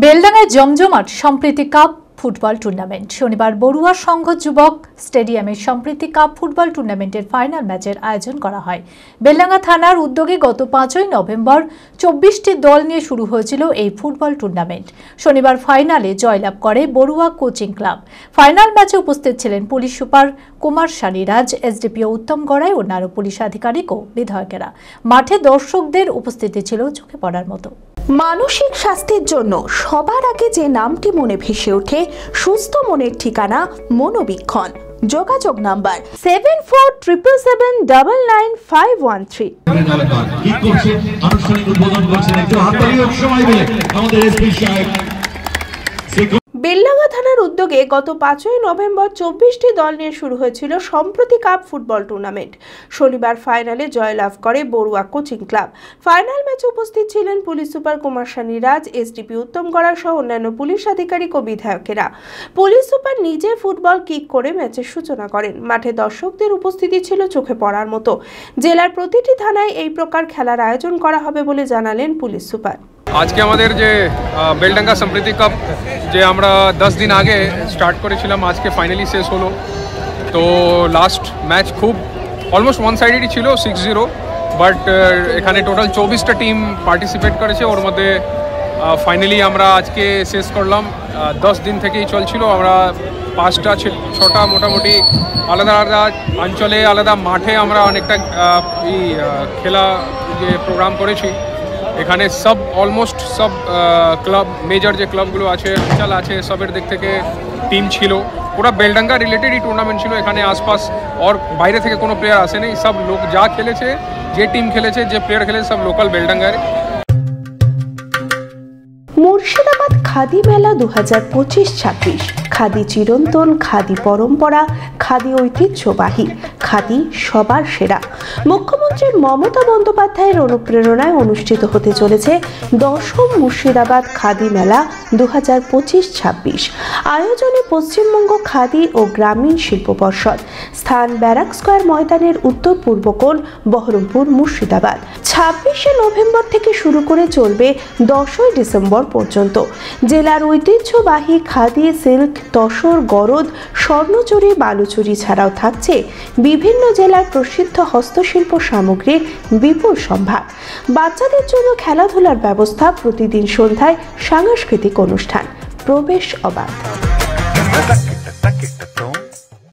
বেলডাঙ্গায় জমজমাট সম্প্রীতি cup football tournament. শনিবার বড়ুয়া সংঘ যুবক স্টেডিয়ামে সম্প্রীতি কাপ ফুটবল টুর্নামেন্টের ফাইনাল ম্যাচের আয়োজন করা হয়। বেলডাঙ্গা থানার উদ্যোগে গত 5ই নভেম্বর 24টি দল নিয়ে শুরু হয়েছিল এই ফুটবল টুর্নামেন্ট। শনিবার ফাইনালে জয়লাভ করে বড়ুয়া কোচিং ক্লাব। ফাইনাল ম্যাচে উপস্থিত ছিলেন পুলিশ সুপার কুমার শানিরাজ, এসডিপিও উত্তম গড়াই, অন্যান্য পুলিশ আধিকারিক ও বিধায়কেরা। মাঠে দর্শকদের উপস্থিতি ছিল চোখে পড়ার মতো। মানসিক স্বাস্থ্যের জন্য সবার আগে যে নামটি মনে ভেসে ওঠে, সুস্থ মনের ঠিকানা মনোবীক্ষণ। যোগাযোগ নাম্বার 7477799513। বেলডাঙ্গা থানার উদ্যোগে গত 5ই নভেম্বর 24টি দল নিয়ে শুরু হয়েছিল সম্প্রতি কাপ ফুটবল টুর্নামেন্ট। শনিবার ফাইনালে জয়লাভ করে বড়ুয়া কোচিং ক্লাব। ফাইনাল ম্যাচে উপস্থিত ছিলেন পুলিশ সুপার কুমার শানিরাজ, এসডিপি উত্তম গড়াই সহ অন্যান্য পুলিশ আধিকারিক ও বিধায়কেরা। পুলিশ সুপার নিজে ফুটবল কিক করে ম্যাচের সূচনা করেন। মাঠে দর্শকদের উপস্থিতি ছিল চোখে পড়ার মতো। জেলার প্রতিটি থানায় এই প্রকার খেলার আয়োজন করা হবে বলে জানালেন পুলিশ সুপার। আজকে আমাদের যে বেলডাঙ্গা সম্প্রীতি কাপ যে আমরা 10 দিন আগে স্টার্ট করেছিলাম, আজকে ফাইনালি শেষ হলো। তো লাস্ট ম্যাচ খুব অলমোস্ট ওয়ান সাইডেডই ছিল 6-0, বাট এখানে টোটাল 24টা টিম পার্টিসিপেট করেছে। ওর মধ্যে ফাইনালি আমরা আজকে শেষ করলাম। 10 দিন থেকেই চলছিল। আমরা 5টা-6টা মোটামুটি আলাদা আলাদা অঞ্চলে আলাদা মাঠে আমরা অনেকটা খেলা যে প্রোগ্রাম করেছি। এখানে অলমোস্ট সব ক্লাব, মেজর যে ক্লাবগুলো আছে, অঞ্চল আছে, সবের দিক থেকে টিম ছিল। পুরো বেলডাঙ্গা রিলেটেডই টুর্নামেন্ট ছিল। এখানে আশপাশ আর বাইরে থেকে কোনো প্লেয়ার আসেনি। সব লোক যা খেলেছে, যে টিম খেলেছে, যে প্লেয়ার খেলেছে, সব লোকাল বেলডাঙ্গার। মুর্শিদাবাদ খাদি মেলা 2025-26। খাদি চিরন্তন, খাদি পরম্পরা, খাদি ঐতিহ্যবাহী, খাদি সবার সেরা। মুখ্যমন্ত্রী মমতা বন্দ্যোপাধ্যায়ের অনুপ্রেরণায় অনুষ্ঠিত হতে চলেছে 10ম মুর্শিদাবাদ খাদি মেলা 2025-26। আয়োজনে পশ্চিমবঙ্গ খাদি ও গ্রামীণ শিল্প পর্ষদ। স্থান ব্যারাক স্কয়ার ময়দানের উত্তর পূর্ব কোণ, বহরমপুর, মুর্শিদাবাদ। 26শে নভেম্বর থেকে শুরু করে চলবে 10ই ডিসেম্বর পর্যন্ত। জেলার ঐতিহ্যবাহী খাদি, সিল্ক, তসর, গরদ, স্বর্ণচুরি, বালুচুরি ছাড়াও থাকছে বিভিন্ন জেলার প্রসিদ্ধ হস্তশিল্প সামগ্রীর বিপুল সম্ভার। বাচ্চাদের জন্য খেলাধুলার ব্যবস্থা, প্রতিদিন সন্ধ্যায় সাংস্কৃতিক অনুষ্ঠান, প্রবেশ অবাধ।